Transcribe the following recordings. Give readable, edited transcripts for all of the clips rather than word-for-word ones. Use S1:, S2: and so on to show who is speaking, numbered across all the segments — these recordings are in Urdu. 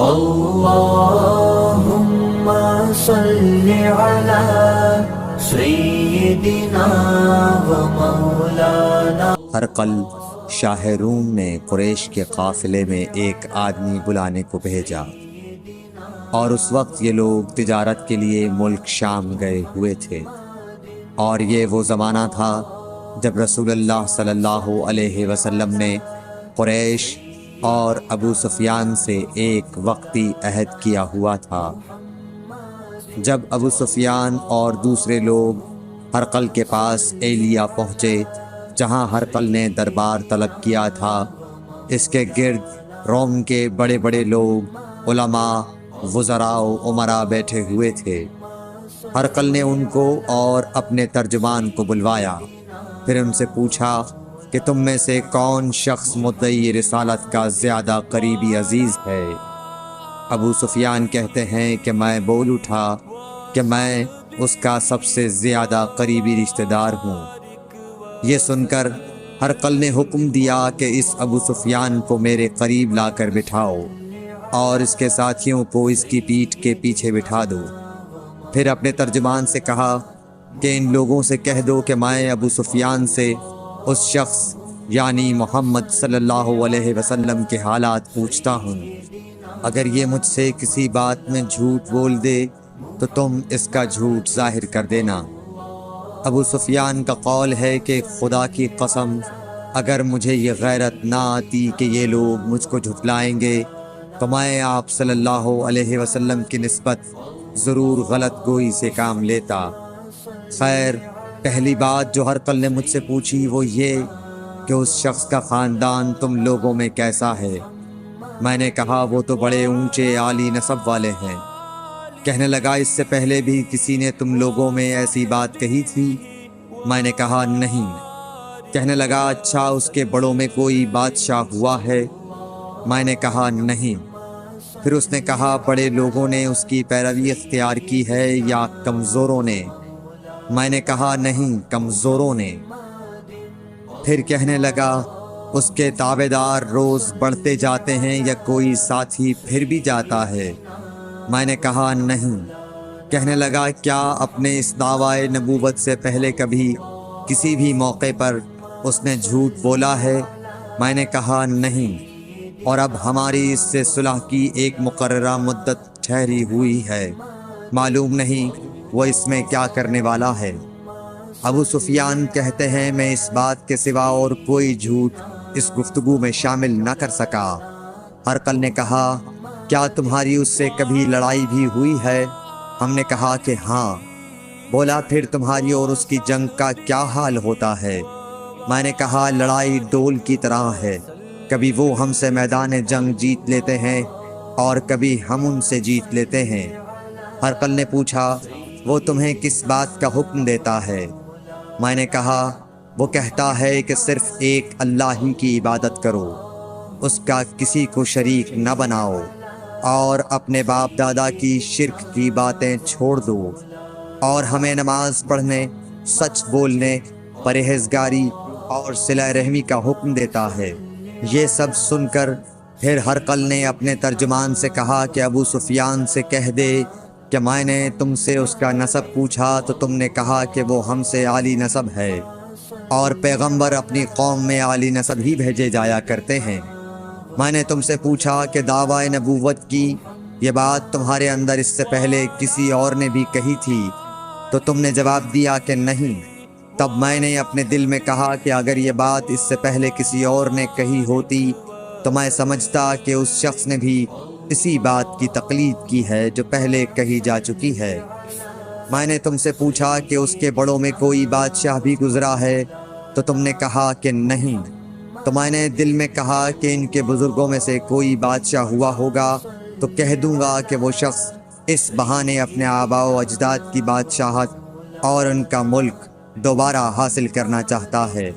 S1: اللهم صل على سيدنا ومولانا۔
S2: ہرقل شاہ روم نے قریش کے قافلے میں ایک آدمی بلانے کو بھیجا، اور اس وقت یہ لوگ تجارت کے لیے ملک شام گئے ہوئے تھے، اور یہ وہ زمانہ تھا جب رسول اللہ صلی اللہ علیہ وسلم نے قریش اور ابو سفیان سے ایک وقتی عہد کیا ہوا تھا۔ جب ابو سفیان اور دوسرے لوگ ہرقل کے پاس ایلیا پہنچے جہاں ہرقل نے دربار طلب کیا تھا، اس کے گرد روم کے بڑے بڑے لوگ، علماء، وزراء و امراء بیٹھے ہوئے تھے۔ ہرقل نے ان کو اور اپنے ترجمان کو بلوایا، پھر ان سے پوچھا کہ تم میں سے کون شخص مدعی رسالت کا زیادہ قریبی عزیز ہے؟ ابو سفیان کہتے ہیں کہ میں بول اٹھا کہ میں اس کا سب سے زیادہ قریبی رشتہ دار ہوں۔ یہ سن کر ہرقل نے حکم دیا کہ اس ابو سفیان کو میرے قریب لا کر بٹھاؤ اور اس کے ساتھیوں کو اس کی پیٹھ کے پیچھے بٹھا دو۔ پھر اپنے ترجمان سے کہا کہ ان لوگوں سے کہہ دو کہ میں ابو سفیان سے اس شخص یعنی محمد صلی اللہ علیہ وسلم کے حالات پوچھتا ہوں، اگر یہ مجھ سے کسی بات میں جھوٹ بول دے تو تم اس کا جھوٹ ظاہر کر دینا۔ ابو سفیان کا قول ہے کہ خدا کی قسم اگر مجھے یہ غیرت نہ آتی کہ یہ لوگ مجھ کو جھٹلائیں گے تو میں آپ صلی اللہ علیہ وسلم کی نسبت ضرور غلط گوئی سے کام لیتا۔ خیر، پہلی بات جو ہرقل نے مجھ سے پوچھی وہ یہ کہ اس شخص کا خاندان تم لوگوں میں کیسا ہے؟ میں نے کہا وہ تو بڑے اونچے عالی نسب والے ہیں۔ کہنے لگا اس سے پہلے بھی کسی نے تم لوگوں میں ایسی بات کہی تھی؟ میں نے کہا نہیں۔ کہنے لگا اچھا اس کے بڑوں میں کوئی بادشاہ ہوا ہے؟ میں نے کہا نہیں۔ پھر اس نے کہا بڑے لوگوں نے اس کی پیروی اختیار کی ہے یا کمزوروں نے؟ میں نے کہا نہیں، کمزوروں نے۔ پھر کہنے لگا اس کے تابعدار روز بڑھتے جاتے ہیں یا کوئی ساتھی پھر بھی جاتا ہے؟ میں نے کہا نہیں۔ کہنے لگا کیا اپنے اس دعویٰ نبوت سے پہلے کبھی کسی بھی موقع پر اس نے جھوٹ بولا ہے؟ میں نے کہا نہیں، اور اب ہماری اس سے صلح کی ایک مقررہ مدت ٹھہری ہوئی ہے، معلوم نہیں وہ اس میں کیا کرنے والا ہے۔ ابو سفیان کہتے ہیں میں اس بات کے سوا اور کوئی جھوٹ اس گفتگو میں شامل نہ کر سکا۔ ہرقل نے کہا کیا تمہاری اس سے کبھی لڑائی بھی ہوئی ہے؟ ہم نے کہا کہ ہاں۔ بولا پھر تمہاری اور اس کی جنگ کا کیا حال ہوتا ہے؟ میں نے کہا لڑائی ڈول کی طرح ہے، کبھی وہ ہم سے میدان جنگ جیت لیتے ہیں اور کبھی ہم ان سے جیت لیتے ہیں۔ ہرقل نے پوچھا وہ تمہیں کس بات کا حکم دیتا ہے؟ میں نے کہا وہ کہتا ہے کہ صرف ایک اللہ ہی کی عبادت کرو، اس کا کسی کو شریک نہ بناؤ، اور اپنے باپ دادا کی شرک کی باتیں چھوڑ دو، اور ہمیں نماز پڑھنے، سچ بولنے، پرہیزگاری اور صلہ رحمی کا حکم دیتا ہے۔ یہ سب سن کر پھر ہرقل نے اپنے ترجمان سے کہا کہ ابو سفیان سے کہہ دے کہ میں نے تم سے اس کا نسب پوچھا تو تم نے کہا کہ وہ ہم سے عالی نسب ہے، اور پیغمبر اپنی قوم میں عالی نسب ہی بھیجے جایا کرتے ہیں۔ میں نے تم سے پوچھا کہ دعویٰ نبوت کی یہ بات تمہارے اندر اس سے پہلے کسی اور نے بھی کہی تھی؟ تو تم نے جواب دیا کہ نہیں۔ تب میں نے اپنے دل میں کہا کہ اگر یہ بات اس سے پہلے کسی اور نے کہی ہوتی تو میں سمجھتا کہ اس شخص نے بھی اسی بات کی تقلید کی ہے جو پہلے کہی جا چکی ہے۔ میں نے تم سے پوچھا کہ اس کے بڑوں میں کوئی بادشاہ بھی گزرا ہے؟ تو تم نے کہا کہ نہیں۔ تو میں نے دل میں کہا کہ ان کے بزرگوں میں سے کوئی بادشاہ ہوا ہوگا تو کہہ دوں گا کہ وہ شخص اس بہانے اپنے آباء و اجداد کی بادشاہت اور ان کا ملک دوبارہ حاصل کرنا چاہتا ہے۔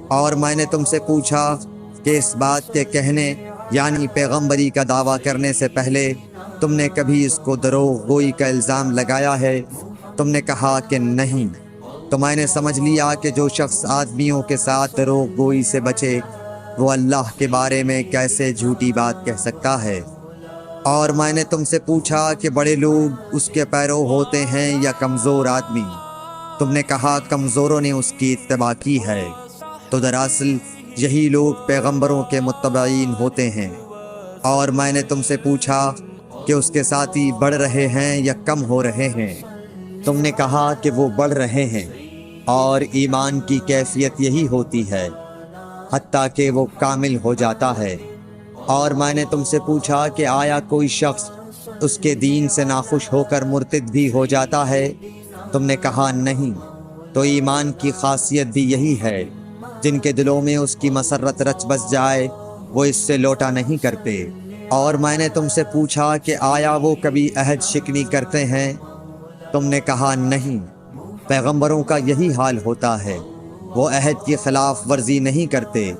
S2: اور میں نے تم سے پوچھا کہ اس بات کے کہنے یعنی پیغمبری کا دعویٰ کرنے سے پہلے تم نے کبھی اس کو دروغ گوئی کا الزام لگایا ہے؟ تم نے کہا کہ نہیں۔ تو میں نے سمجھ لیا کہ جو شخص آدمیوں کے ساتھ دروغ گوئی سے بچے وہ اللہ کے بارے میں کیسے جھوٹی بات کہہ سکتا ہے۔ اور میں نے تم سے پوچھا کہ بڑے لوگ اس کے پیرو ہوتے ہیں یا کمزور آدمی؟ تم نے کہا کمزوروں نے اس کی اتباع کی ہے۔ تو دراصل یہی لوگ پیغمبروں کے متبعین ہوتے ہیں۔ اور میں نے تم سے پوچھا کہ اس کے ساتھی بڑھ رہے ہیں یا کم ہو رہے ہیں؟ تم نے کہا کہ وہ بڑھ رہے ہیں، اور ایمان کی کیفیت یہی ہوتی ہے حتیٰ کہ وہ کامل ہو جاتا ہے۔ اور میں نے تم سے پوچھا کہ آیا کوئی شخص اس کے دین سے ناخوش ہو کر مرتد بھی ہو جاتا ہے؟ تم نے کہا نہیں۔ تو ایمان کی خاصیت بھی یہی ہے، جن کے دلوں میں اس کی مسرت رچ بس جائے وہ اس سے لوٹا نہیں کرتے۔ اور میں نے تم سے پوچھا کہ آیا وہ کبھی عہد شکنی کرتے ہیں؟ تم نے کہا نہیں۔ پیغمبروں کا یہی حال ہوتا ہے، وہ عہد کی خلاف ورزی نہیں کرتے۔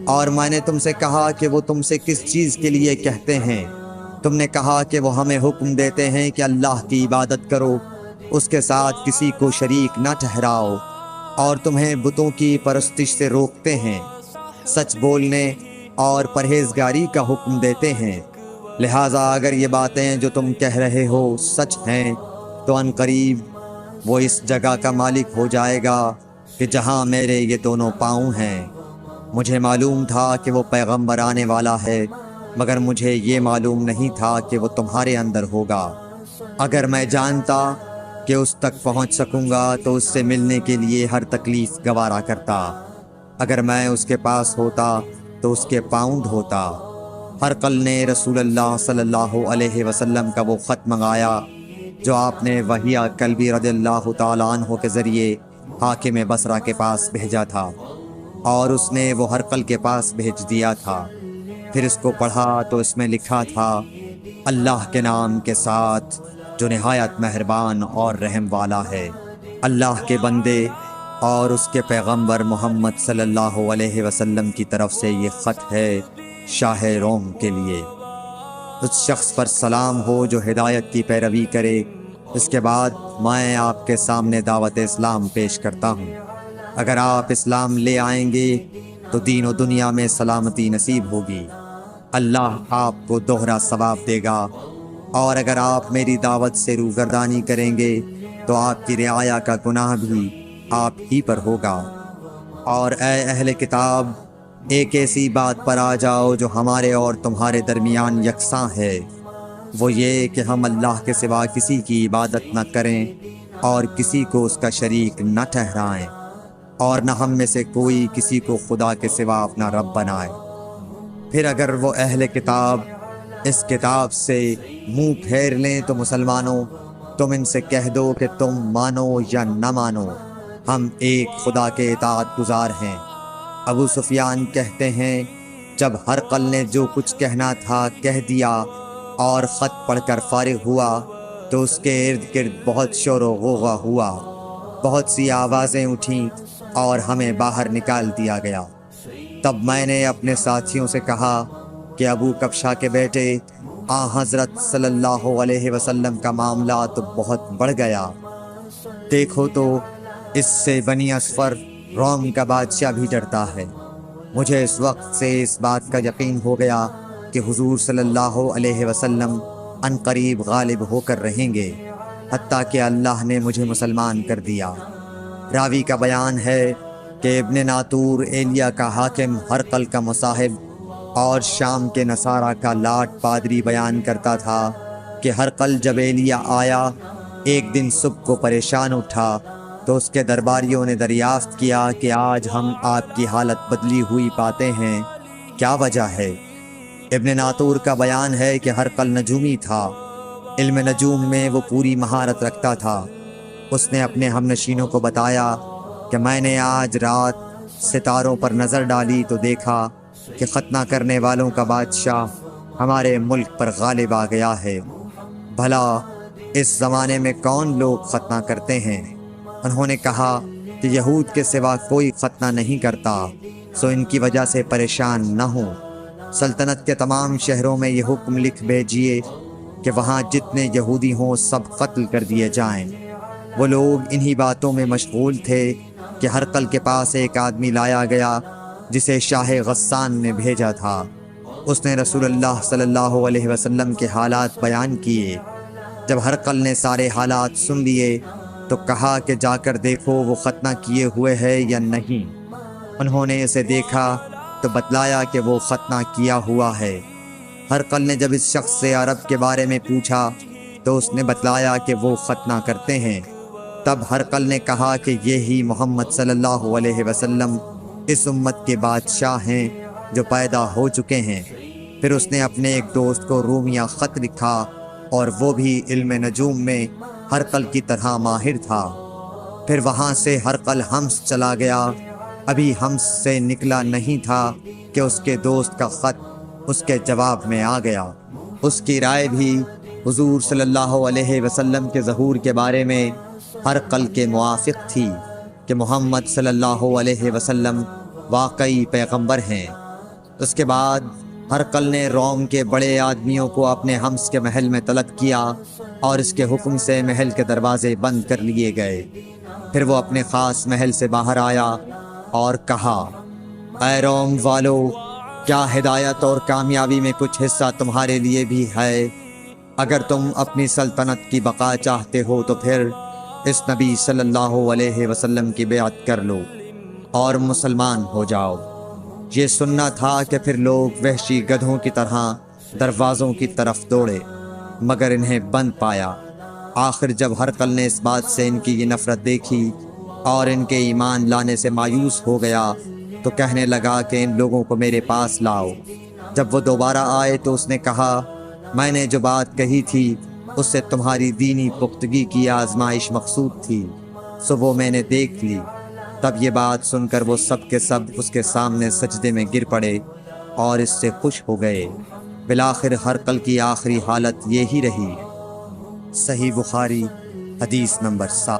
S2: اور میں نے تم سے کہا کہ وہ تم سے کس چیز کے لیے کہتے ہیں؟ تم نے کہا کہ وہ ہمیں حکم دیتے ہیں کہ اللہ کی عبادت کرو، اس کے ساتھ کسی کو شریک نہ ٹھہراؤ، اور تمہیں بتوں کی پرستش سے روکتے ہیں، سچ بولنے اور پرہیزگاری کا حکم دیتے ہیں۔ لہٰذا اگر یہ باتیں جو تم کہہ رہے ہو سچ ہیں تو ان قریب وہ اس جگہ کا مالک ہو جائے گا کہ جہاں میرے یہ دونوں پاؤں ہیں۔ مجھے معلوم تھا کہ وہ پیغمبر آنے والا ہے، مگر مجھے یہ معلوم نہیں تھا کہ وہ تمہارے اندر ہوگا۔ اگر میں جانتا کہ اس تک پہنچ سکوں گا تو اس سے ملنے کے لیے ہر تکلیف گوارا کرتا۔ اگر میں اس کے پاس ہوتا تو اس کے پاؤں دھوتا۔ ہرقل نے رسول اللہ صلی اللہ علیہ وسلم کا وہ خط منگایا جو آپ نے وحیہ کلبی رضی اللہ تعالیٰ عنہ کے ذریعے حاکم بصرہ کے پاس بھیجا تھا، اور اس نے وہ ہرقل کے پاس بھیج دیا تھا۔ پھر اس کو پڑھا تو اس میں لکھا تھا، اللہ کے نام کے ساتھ جو نہایت مہربان اور رحم والا ہے۔ اللہ کے بندے اور اس کے پیغمبر محمد صلی اللہ علیہ وسلم کی طرف سے یہ خط ہے شاہ روم کے لیے۔ اس شخص پر سلام ہو جو ہدایت کی پیروی کرے۔ اس کے بعد میں آپ کے سامنے دعوت اسلام پیش کرتا ہوں۔ اگر آپ اسلام لے آئیں گے تو دین و دنیا میں سلامتی نصیب ہوگی، اللہ آپ کو دوہرا ثواب دے گا، اور اگر آپ میری دعوت سے روگردانی کریں گے تو آپ کی رعایا کا گناہ بھی آپ ہی پر ہوگا۔ اور اے اہل کتاب، ایک ایسی بات پر آ جاؤ جو ہمارے اور تمہارے درمیان یکساں ہے، وہ یہ کہ ہم اللہ کے سوا کسی کی عبادت نہ کریں اور کسی کو اس کا شریک نہ ٹھہرائیں، اور نہ ہم میں سے کوئی کسی کو خدا کے سوا اپنا رب بنائے۔ پھر اگر وہ اہل کتاب اس کتاب سے منہ پھیر لیں تو مسلمانوں، تم ان سے کہہ دو کہ تم مانو یا نہ مانو، ہم ایک خدا کے اطاعت گزار ہیں۔ ابو سفیان کہتے ہیں، جب ہرقل نے جو کچھ کہنا تھا کہہ دیا اور خط پڑھ کر فارغ ہوا تو اس کے ارد گرد بہت شور و غوغا ہوا، بہت سی آوازیں اٹھیں اور ہمیں باہر نکال دیا گیا۔ تب میں نے اپنے ساتھیوں سے کہا کہ ابو کبشہ کے بیٹے حضرت صلی اللہ علیہ وسلم کا معاملہ تو بہت بڑھ گیا۔ دیکھو تو اس سے بنی اصفر روم کا بادشاہ بھی ڈرتا ہے۔ مجھے اس وقت سے اس بات کا یقین ہو گیا کہ حضور صلی اللہ علیہ وسلم ان قریب غالب ہو کر رہیں گے، حتیٰ کہ اللہ نے مجھے مسلمان کر دیا۔ راوی کا بیان ہے کہ ابن ناطور ایلیا کا حاکم ہرقل کا مصاحب اور شام کے نصارہ کا لاٹ پادری بیان کرتا تھا کہ ہرقل جب ایلیا آیا ایک دن صبح کو پریشان اٹھا تو اس کے درباریوں نے دریافت کیا کہ آج ہم آپ کی حالت بدلی ہوئی پاتے ہیں، کیا وجہ ہے؟ ابن ناطور کا بیان ہے کہ ہرقل نجومی تھا، علم نجوم میں وہ پوری مہارت رکھتا تھا۔ اس نے اپنے ہم نشینوں کو بتایا کہ میں نے آج رات ستاروں پر نظر ڈالی تو دیکھا کہ ختنہ کرنے والوں کا بادشاہ ہمارے ملک پر غالب آ گیا ہے۔ بھلا اس زمانے میں کون لوگ ختنہ کرتے ہیں؟ انہوں نے کہا کہ یہود کے سوا کوئی ختنہ نہیں کرتا، سو ان کی وجہ سے پریشان نہ ہوں۔ سلطنت کے تمام شہروں میں یہ حکم لکھ بھیجیے کہ وہاں جتنے یہودی ہوں سب قتل کر دیے جائیں۔ وہ لوگ انہی باتوں میں مشغول تھے کہ ہرقل کے پاس ایک آدمی لایا گیا جسے شاہ غسان نے بھیجا تھا۔ اس نے رسول اللہ صلی اللہ علیہ وسلم کے حالات بیان کیے۔ جب ہرقل نے سارے حالات سن لیے تو کہا کہ جا کر دیکھو وہ ختنہ کیے ہوئے ہے یا نہیں۔ انہوں نے اسے دیکھا تو بتلایا کہ وہ ختنہ کیا ہوا ہے۔ ہرقل نے جب اس شخص سے عرب کے بارے میں پوچھا تو اس نے بتلایا کہ وہ ختنہ کرتے ہیں۔ تب ہرقل نے کہا کہ یہی محمد صلی اللہ علیہ وسلم اس امت کے بادشاہ ہیں جو پیدا ہو چکے ہیں۔ پھر اس نے اپنے ایک دوست کو رومیہ خط لکھا اور وہ بھی علم نجوم میں ہرقل کی طرح ماہر تھا۔ پھر وہاں سے ہرقل حمص چلا گیا۔ ابھی حمص سے نکلا نہیں تھا کہ اس کے دوست کا خط اس کے جواب میں آ گیا۔ اس کی رائے بھی حضور صلی اللہ علیہ وسلم کے ظہور کے بارے میں ہرقل کے موافق تھی کہ محمد صلی اللہ علیہ وسلم واقعی پیغمبر ہیں۔ اس کے بعد ہرقل نے روم کے بڑے آدمیوں کو اپنے حمص کے محل میں طلب کیا اور اس کے حکم سے محل کے دروازے بند کر لیے گئے۔ پھر وہ اپنے خاص محل سے باہر آیا اور کہا، اے روم والو، کیا ہدایت اور کامیابی میں کچھ حصہ تمہارے لیے بھی ہے؟ اگر تم اپنی سلطنت کی بقا چاہتے ہو تو پھر اس نبی صلی اللہ علیہ وسلم کی بیعت کر لو اور مسلمان ہو جاؤ۔ یہ سننا تھا کہ پھر لوگ وحشی گدھوں کی طرح دروازوں کی طرف دوڑے مگر انہیں بند پایا۔ آخر جب ہرقل نے اس بات سے ان کی یہ نفرت دیکھی اور ان کے ایمان لانے سے مایوس ہو گیا تو کہنے لگا کہ ان لوگوں کو میرے پاس لاؤ۔ جب وہ دوبارہ آئے تو اس نے کہا، میں نے جو بات کہی تھی اس سے تمہاری دینی پختگی کی آزمائش مقصود تھی، سو وہ میں نے دیکھ لی۔ تب یہ بات سن کر وہ سب کے سب اس کے سامنے سجدے میں گر پڑے اور اس سے خوش ہو گئے۔ بالآخر ہرقل کی آخری حالت یہی رہی۔ صحیح بخاری حدیث نمبر 7۔